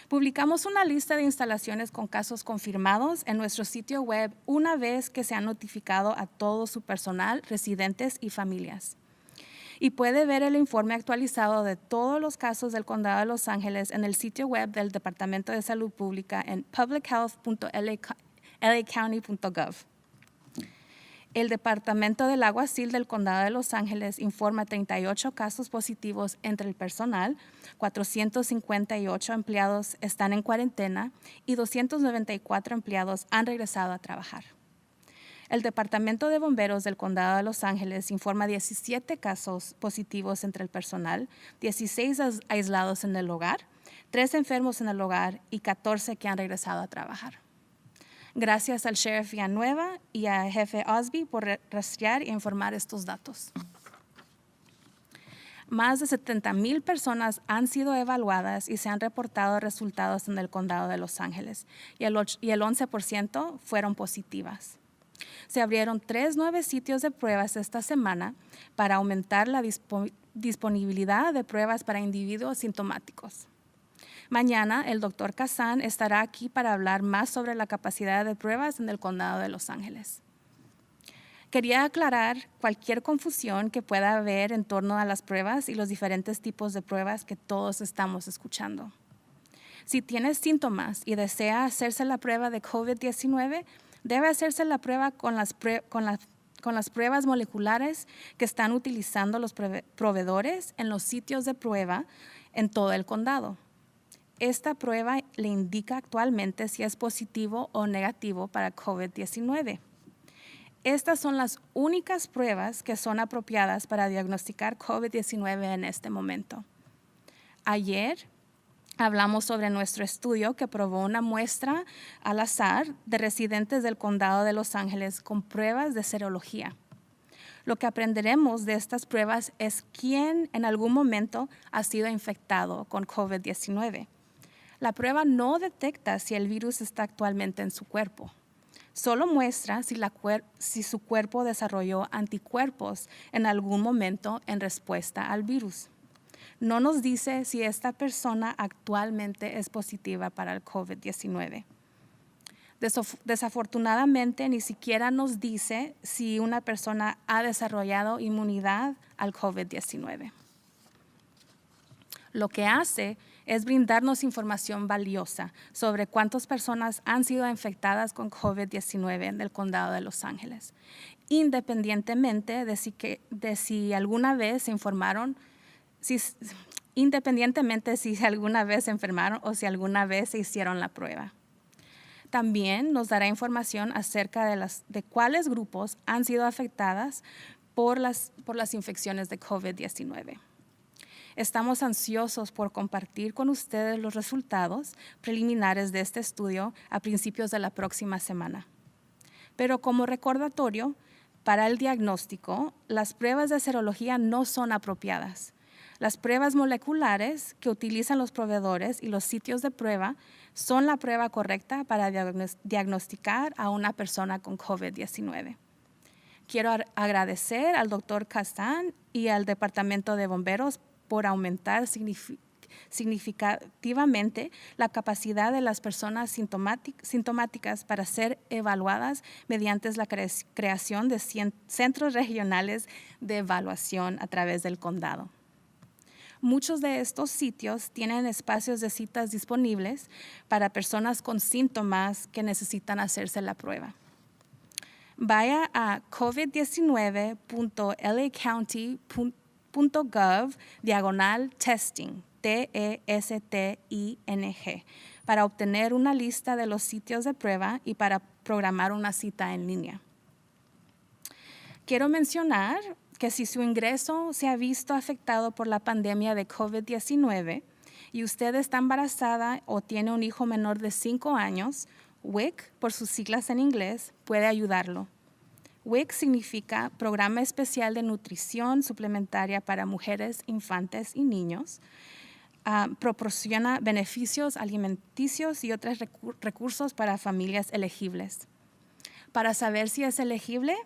Publicamos una lista de instalaciones con casos confirmados en nuestro sitio web una vez que se ha notificado a todo su personal, residentes y familias. Y puede ver el informe actualizado de todos los casos del Condado de Los Ángeles en el sitio web del Departamento de Salud Pública en publichealth.lacounty.gov. El Departamento del Alguacil del Condado de Los Ángeles informa 38 casos positivos entre el personal, 458 empleados están en cuarentena y 294 empleados han regresado a trabajar. El Departamento de Bomberos del Condado de Los Ángeles informa 17 casos positivos entre el personal, 16 aislados en el hogar, 3 enfermos en el hogar y 14 que han regresado a trabajar. Gracias al Sheriff Villanueva y al Jefe Osby por rastrear e informar estos datos. Más de 70,000 personas han sido evaluadas y se han reportado resultados en el Condado de Los Ángeles y el 11% fueron positivas. Se abrieron 3 nuevos sitios de pruebas esta semana para aumentar la disponibilidad de pruebas para individuos sintomáticos. Mañana el doctor Kazan estará aquí para hablar más sobre la capacidad de pruebas en el condado de Los Ángeles. Quería aclarar cualquier confusión que pueda haber en torno a las pruebas y los diferentes tipos de pruebas que todos estamos escuchando. Si tienes síntomas y desea hacerse la prueba de COVID-19, debe hacerse la prueba con las pruebas moleculares que están utilizando los proveedores en los sitios de prueba en todo el condado. Esta prueba le indica actualmente si es positivo o negativo para COVID-19. Estas son las únicas pruebas que son apropiadas para diagnosticar COVID-19 en este momento. Ayer hablamos sobre nuestro estudio que probó una muestra al azar de residentes del condado de Los Ángeles con pruebas de serología. Lo que aprenderemos de estas pruebas es quién en algún momento ha sido infectado con COVID-19. La prueba no detecta si el virus está actualmente en su cuerpo. Solo muestra si su cuerpo desarrolló anticuerpos en algún momento en respuesta al virus. No nos dice si esta persona actualmente es positiva para el COVID-19. Desafortunadamente, ni siquiera nos dice si una persona ha desarrollado inmunidad al COVID-19. Lo que hace es brindarnos información valiosa sobre cuántas personas han sido infectadas con COVID-19 en el condado de Los Ángeles, independientemente de si alguna vez se informaron, independientemente si alguna vez se enfermaron o si alguna vez se hicieron la prueba. También nos dará información acerca de cuáles grupos han sido afectadas por las infecciones de COVID-19. Estamos ansiosos por compartir con ustedes los resultados preliminares de este estudio a principios de la próxima semana. Pero como recordatorio, para el diagnóstico, las pruebas de serología no son apropiadas. Las pruebas moleculares que utilizan los proveedores y los sitios de prueba son la prueba correcta para diagnosticar a una persona con COVID-19. Quiero agradecer al Dr. Kazan y al Departamento de Bomberos por aumentar significativamente la capacidad de las personas sintomáticas para ser evaluadas mediante la creación de centros regionales de evaluación a través del condado. Muchos de estos sitios tienen espacios de citas disponibles para personas con síntomas que necesitan hacerse la prueba. Vaya a covid19.lacounty.gov/testing, TESTING, para obtener una lista de los sitios de prueba y para programar una cita en línea. Quiero mencionar que si su ingreso se ha visto afectado por la pandemia de COVID-19 y usted está embarazada o tiene un hijo menor de 5 años, WIC, por sus siglas en inglés, puede ayudarlo. WIC significa Programa Especial de Nutrición Suplementaria para Mujeres, Infantes y Niños. Proporciona beneficios alimenticios y otros recursos para familias elegibles. Para saber si es elegible,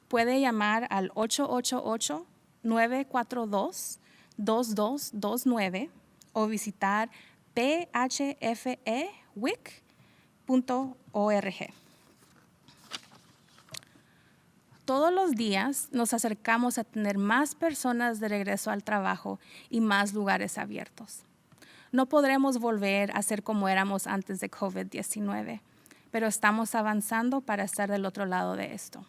puede llamar al 888-942-2229 o visitar phfewic.org. Todos los días nos acercamos a tener más personas de regreso al trabajo y más lugares abiertos. No podremos volver a ser como éramos antes de COVID-19, pero estamos avanzando para estar del otro lado de esto.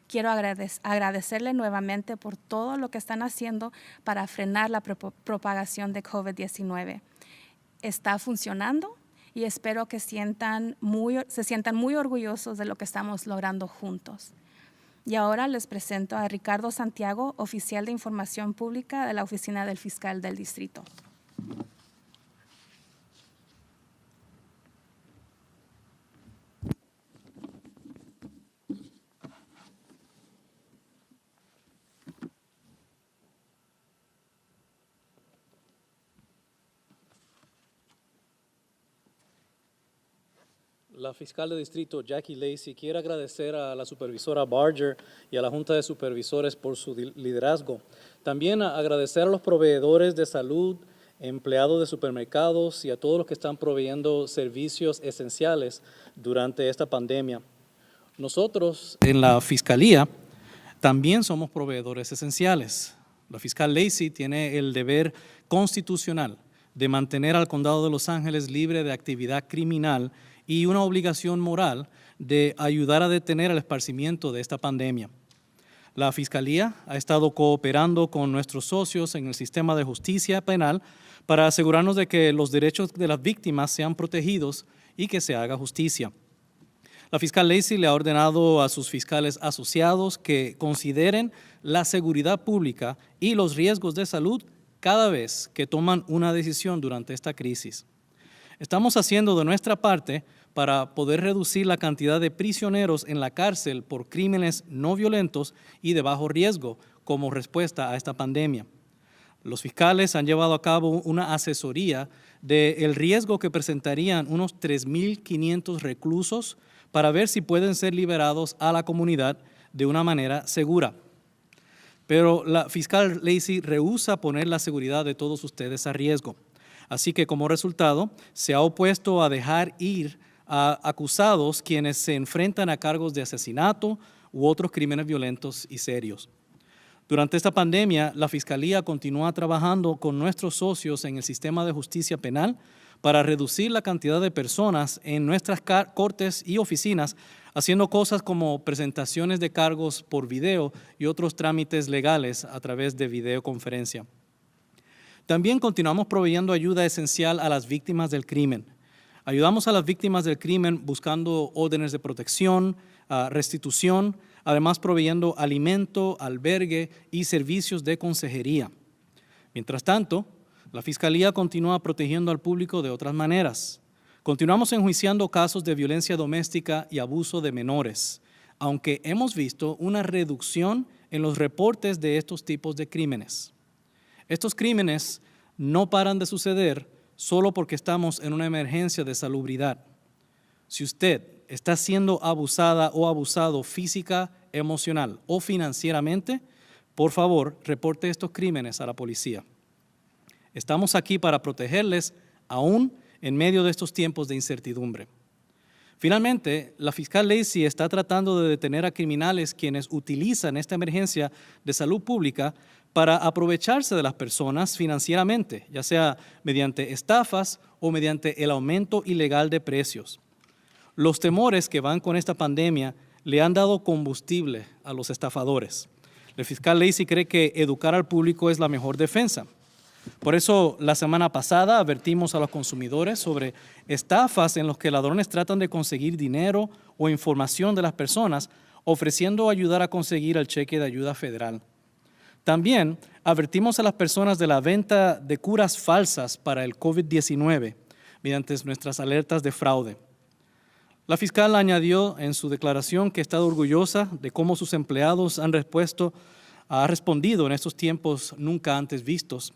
Quiero agradecerle nuevamente por todo lo que están haciendo para frenar la propagación de COVID-19. Está funcionando y espero que se sientan muy orgullosos de lo que estamos logrando juntos. Y ahora les presento a Ricardo Santiago, oficial de Información Pública de la Oficina del Fiscal del Distrito. La fiscal de distrito Jackie Lacey quiere agradecer a la supervisora Barger y a la Junta de Supervisores por su liderazgo. También agradecer a los proveedores de salud, empleados de supermercados y a todos los que están proveyendo servicios esenciales durante esta pandemia. Nosotros en la Fiscalía también somos proveedores esenciales. La fiscal Lacey tiene el deber constitucional de mantener al Condado de Los Ángeles libre de actividad criminal y una obligación moral de ayudar a detener el esparcimiento de esta pandemia. La Fiscalía ha estado cooperando con nuestros socios en el sistema de justicia penal para asegurarnos de que los derechos de las víctimas sean protegidos y que se haga justicia. La fiscal Lacey le ha ordenado a sus fiscales asociados que consideren la seguridad pública y los riesgos de salud cada vez que toman una decisión durante esta crisis. Estamos haciendo de nuestra parte para poder reducir la cantidad de prisioneros en la cárcel por crímenes no violentos y de bajo riesgo como respuesta a esta pandemia. Los fiscales han llevado a cabo una asesoría del riesgo que presentarían unos 3.500 reclusos para ver si pueden ser liberados a la comunidad de una manera segura. Pero la fiscal Lacey rehúsa poner la seguridad de todos ustedes a riesgo. Así que como resultado, se ha opuesto a dejar ir a acusados quienes se enfrentan a cargos de asesinato u otros crímenes violentos y serios. Durante esta pandemia, la Fiscalía continúa trabajando con nuestros socios en el sistema de justicia penal para reducir la cantidad de personas en nuestras cortes y oficinas, haciendo cosas como presentaciones de cargos por video y otros trámites legales a través de videoconferencia. También continuamos proveyendo ayuda esencial a las víctimas del crimen. Ayudamos a las víctimas del crimen buscando órdenes de protección, restitución, además proveyendo alimento, albergue y servicios de consejería. Mientras tanto, la Fiscalía continúa protegiendo al público de otras maneras. Continuamos enjuiciando casos de violencia doméstica y abuso de menores, aunque hemos visto una reducción en los reportes de estos tipos de crímenes. Estos crímenes no paran de suceder solo porque estamos en una emergencia de salubridad. Si usted está siendo abusada o abusado física, emocional o financieramente, por favor, reporte estos crímenes a la policía. Estamos aquí para protegerles aún en medio de estos tiempos de incertidumbre. Finalmente, la fiscal Lacey está tratando de detener a criminales quienes utilizan esta emergencia de salud pública para aprovecharse de las personas financieramente, ya sea mediante estafas o mediante el aumento ilegal de precios. Los temores que van con esta pandemia le han dado combustible a los estafadores. El fiscal Lacey cree que educar al público es la mejor defensa. Por eso, la semana pasada advertimos a los consumidores sobre estafas en las que ladrones tratan de conseguir dinero o información de las personas, ofreciendo ayudar a conseguir el cheque de ayuda federal. También advertimos a las personas de la venta de curas falsas para el COVID-19 mediante nuestras alertas de fraude. La fiscal añadió en su declaración que está orgullosa de cómo sus empleados han respondido en estos tiempos nunca antes vistos.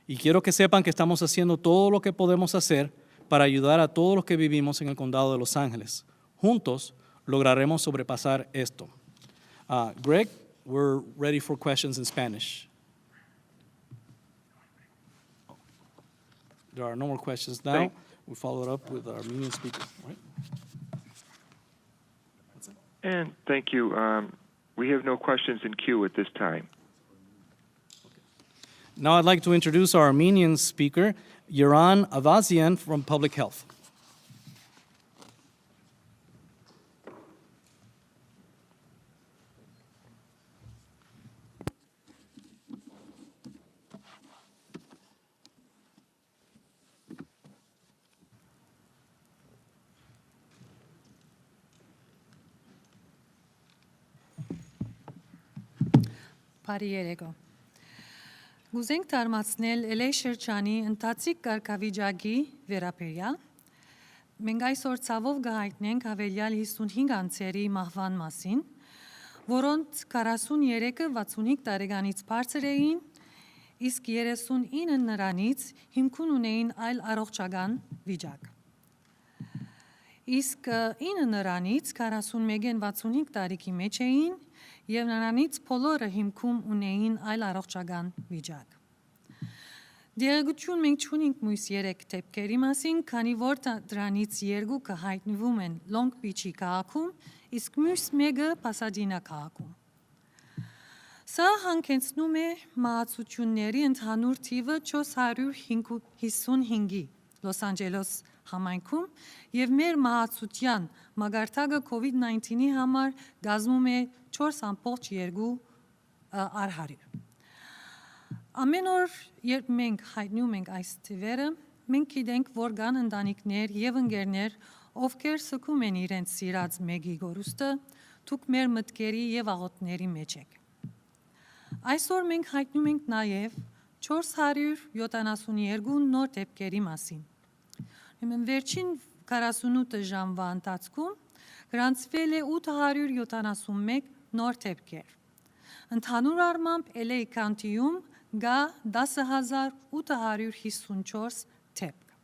Y quiero que sepan que estamos haciendo todo lo que podemos hacer para ayudar a todos los que vivimos en el condado de Los Ángeles. Juntos lograremos sobrepasar esto. Greg, we're ready for questions in Spanish. There are no more questions now. We follow it up with our Armenian speaker. Right? And thank you. We have no questions in queue at this time. Now I'd like to introduce our Armenian speaker, Yaran Avazian from Public Health. Բարի երեկո։ Գուզենք դարմացնել LA շրջանի ընթացիկ կարգավիճակի վերաբերյալ։ Մենք այսօր ցավով կհայտնենք հավելյալ 55 անձերի մահվան մասին, որոնց 43-ը 65 տարեկանից բարձր էին, իսկ 39-ը նրանից հիմքուն ունեին այլ առողջական վիճակ։ իսկ 9 նրանից 41-ին 65 տարիքի մեջ էին եւ նրանից բոլորը հիմքում ունեին այլ առողջական վիճակ։ Դերակցություն մենք ունենք մյուս 3 դեպքերի մասին, քանի որ դրանից 2-ը հայտնվում են Long Beach-ի քաղաքում, իսկ մյուս մեկը Pasadena քաղաքում։ Սա հանգեցնում է մահացությունների ընդհանուր թիվը 455-ի Լոս Անջելես համայնքում եւ մեր մահացության մագարտակը COVID-19-ի համար կազմում է 4.2 առ 100։ Ամեն օր, երբ մենք հայտնում ենք այս թվերը, մենք գիտենք, որ կան ընտանիքներ եւ ընկերներ, ովքեր սգում են իրենց սիրած մեկի գորուստը, դուք մեր մտքերի եւ աղոթքների մեջ եք։ Այսօր մենք հայտնում ենք նաեւ 472 նոր դեպքերի մասին։ Ուրեմն վերջին 48 ժամվա ընթացքում գրանցվել է 871 նոր դեպքեր։ Ընդհանուր առմամբ LA County-ում գա 10,854 դեպք։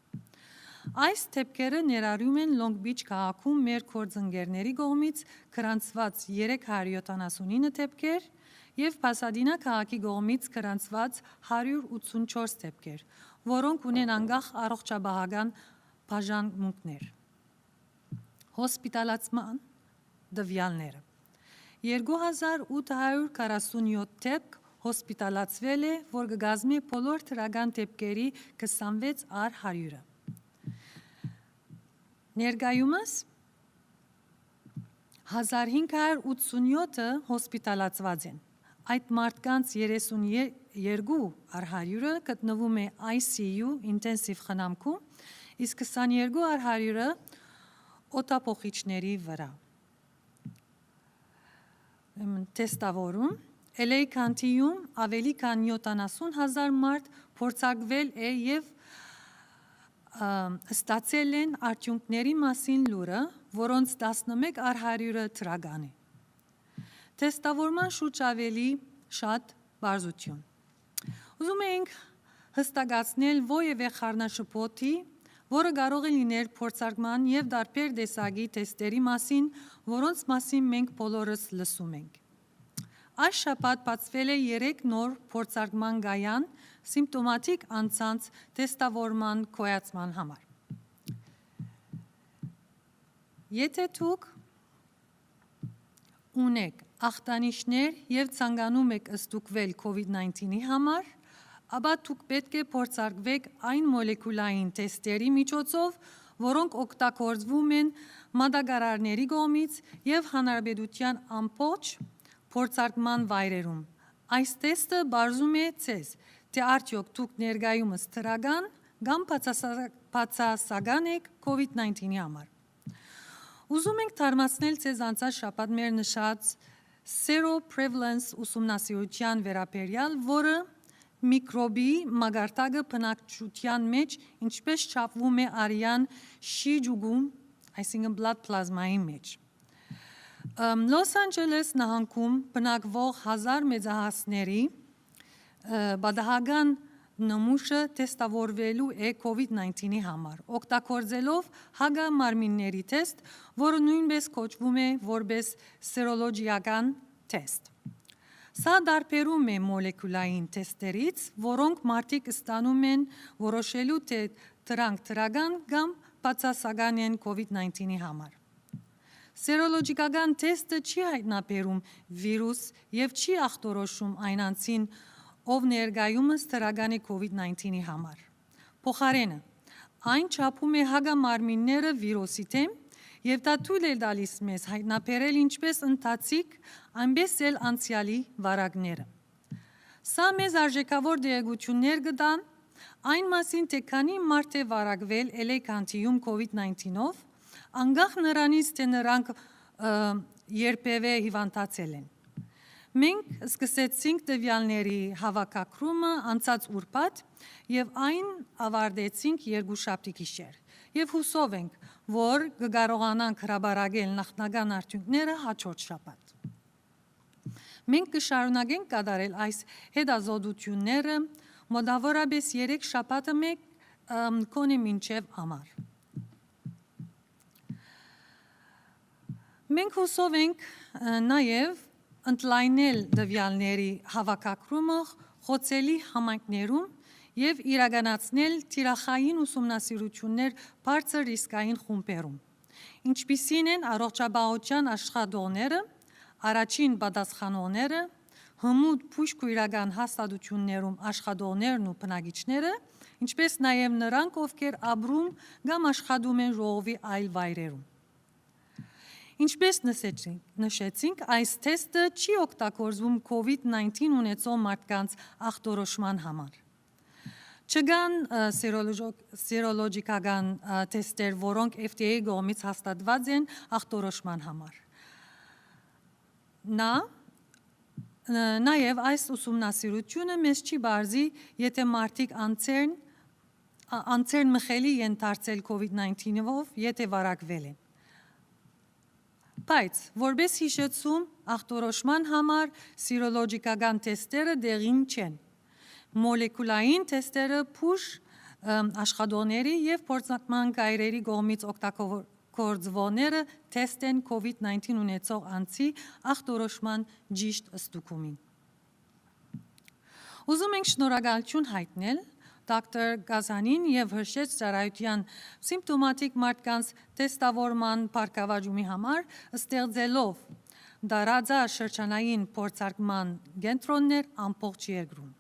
Այս դեպքերը ներառում են Long Beach քաղաքում մեր գործընկերների կողմից գրանցված 379 դեպքեր եւ Pasadena քաղաքի կողմից գրանցված 184 դեպքեր, որոնք ունեն անկախ առողջապահական բաժանմունքներ։ Հոսպիտալացման դվյալները 2847 դեպք հոսպիտալացվել է, որ կգազմի բոլոր թրական դեպքերի 26 առ 100-ը։ Ներկայումս 1587-ը հոսպիտալացված են։ Այդ մարդկանց 32 առ 100-ը գտնվում է ICU intensive խնամքում, իսկ 22 առ 100-ը օտափոխիչների վրա։ Տեստավորում LA County-ում ավելի քան 70,000 մարդ փորձարկվել է եւ ստացել են արդյունքների մասին լուրը, որոնց 11 առ 100-ը դրական է։ Տեստավորման շուրջ ավելի շատ բարձություն։ Ուզում ենք հստակացնել որևէ խառնաշփոթի, որը կարող է լինել փորձարկման եւ տարբեր տեսակի թեստերի մասին, որոնց մասին մենք բոլորս լսում ենք։ Այս շաբաթ բացվել է 3 նոր փորձարկման կայան սիմպտոմատիկ անձանց տեստավորման գոյացման համար։ Եթե դուք ունեք ախտանիշներ եւ ցանկանում եք ստուգվել COVID-19-ի համար, ապա դուք պետք է փորձարկվեք այն մոլեկուլային թեստերի միջոցով, որոնք օգտագործվում են մատակարարների կողմից եւ հանրապետության ամբողջ փորձարկման վայրերում։ Այս թեստը բարձում է ցեզ, թե արդյոք դուք ներկայումս թրական կամ բացասական եք COVID-19-ի համար։ Ուզում ենք թարմացնել ցեզ անցած շաբաթ մեր նշած seroprevalence ուսումնասիրության վերաբերյալ, որը միկրոբի մագարտակը բնակչության մեջ ինչպես չափվում է արյան շիջուգում, այսինքն blood plasma-ի մեջ։ Լոս Անջելես նահանգում բնակվող 1000 մեծահասների բադահական նմուշը տեստավորվելու է COVID-19-ի համար, օգտագործելով հագամարմինների թեստ, որը նույնպես կոչվում է որպես սերոլոգիական թեստ։ Սա դարբերում է մոլեկուլային թեստերից, որոնք մարդիկ ստանում են որոշելու թե դրանք թրական կամ բացասական են COVID-19-ի համար։ Սերոլոգիկական թեստը չի հայտնաբերում վիրուս եւ չի ախտորոշում այն անձին, ով ներկայումս թրական է COVID-19-ի համար։ Փոխարենը, այն չափում է հագամարմինները վիրուսի դեմ եւ դա թույլ է տալիս մեզ հայտնաբերել ինչպես ընթացիկ, այնպես էլ անցյալի վարակները։ Սա մեզ արժեքավոր դերակցություններ կտան այն մասին, թե քանի մարդ է վարակվել LA County-ում COVID-19-ով, անկախ նրանից, թե նրանք երբևէ հիվանդացել են։ Մենք սկսեցինք տվյալների հավաքագրումը անցած ուրբաթ եւ այն ավարտեցինք երկուշաբթի գիշեր եւ հուսով ենք, որ կկարողանանք հրապարակել նախնական արդյունքները հաջորդ շաբաթ։ Մենք կշարունակենք կատարել այս հետազոտությունները մոտավորապես 3 շաբաթը մեկ կոնե մինչև ամառ։ Մենք հուսով ենք նաև ընդլայնել դվյալների հավաքագրումը խոցելի համայնքներում եւ իրականացնել թիրախային ուսումնասիրություններ բարձր ռիսկային խումբերում, ինչպիսին են առողջապահության աշխատողները, առաջին պատասխանողները, հմուտ բուժք ու իրական հաստատություններում աշխատողներն ու բնակիչները, ինչպես նաև նրանք, ովքեր ապրում կամ աշխատում են ժողովի այլ վայրերում։ Ինչպես նշեցինք, այս թեստը չի օգտագործվում COVID-19 ունեցող մարդկանց ախտորոշման համար։ Չկան սերոլոգիկական թեստեր, որոնք FDA կողմից հաստատված են ախտորոշման համար։ Նաև այս ուսումնասիրությունը մեզ չի բարձի, եթե մարդիկ անձերն մխելի են դարձել COVID-19-ով, եթե վարակվել են։ Բայց, որպես հիշեցում, ախտորոշման համար սերոլոգիկական թեստերը դեղին չեն։ Մոլեկուլային թեստերը փուշ աշխատողների եւ փորձարկման գայրերի կողմից օգտագործվողները թեստ են COVID-19 ունեցող անձի ախտորոշման ճիշտ ստուգումին։ Ուզում ենք շնորհակալություն հայտնել Դոկտոր Գազանին եւ Հրշեջ ծառայության սիմպտոմատիկ մարդկանց տեստավորման բարգավաճումի համար, ստեղծելով դարաձաշրջանային փորձարկման կենտրոններ ամբողջ երկրում։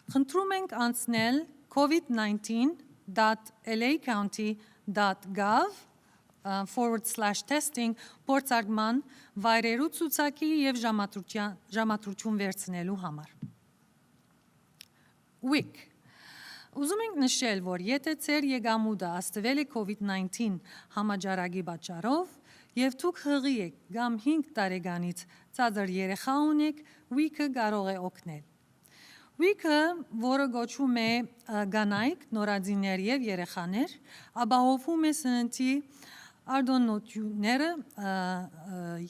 Խնդրում ենք անցնել covid19.lacounty.gov/testing փորձարկման վայրերու ցուցակի եւ ժամադրություն վերցնելու համար։ WIC Ուզում ենք նշել, որ եթե ձեր եկամուտը աստվել է COVID-19 համաճարակի պատճառով եւ դուք հղի եք կամ 5 տարեկանից ծածր երեխա ունեք, WIC-ը կարող է օգնել։ WIC-ը, որը կոչվում է կանայք, նորածիններ եւ երեխաներ, ապահովում է սննդի արտոնությունները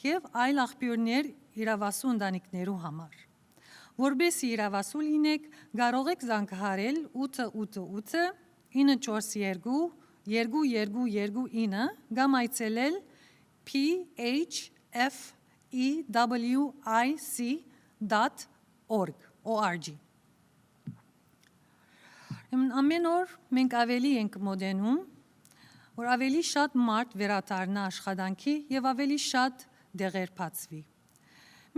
եւ այլ աղբյուրներ իրավասու ընտանիքներու համար։ Որբեսի իրավասու լինեք, կարող եք զանգահարել 888 942-2229 կամ այցելել phfewic.org։ Ամեն օր մենք ավելի ենք մոտենում, որ ավելի շատ մարդ վերադառնա աշխատանքի եւ ավելի շատ դեղեր բացվի։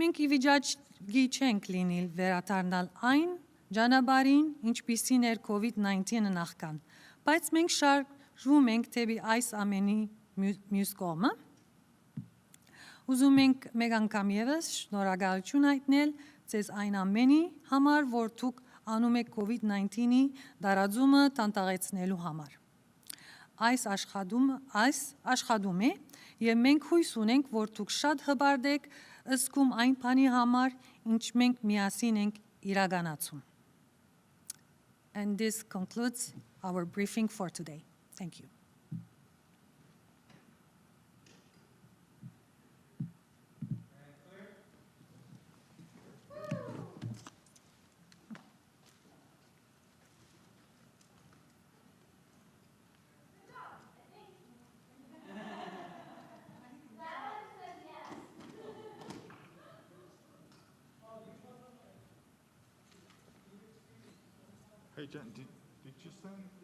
Մենք ի վիճակի չենք լինել վերադառնալ այն ճանապարհին, ինչպիսին էր COVID-19-ը նախքան, բայց մենք շարժվում ենք դեպի այս ամենի մյուս կողմը։ Ուզում ենք մեկ անգամ եւս շնորհակալություն հայտնել ձեզ այն ամենի համար, որ դուք անում եք COVID-19-ի տարածումը տանտաղեցնելու համար։ Այս աշխատում է եւ մենք հույս ունենք, որ դուք շատ հպարտ եք ըսկում այն բանի համար, ինչ մենք միասին ենք իրականացում։ And this concludes our briefing for today. Thank you. Hey, Jen, did you send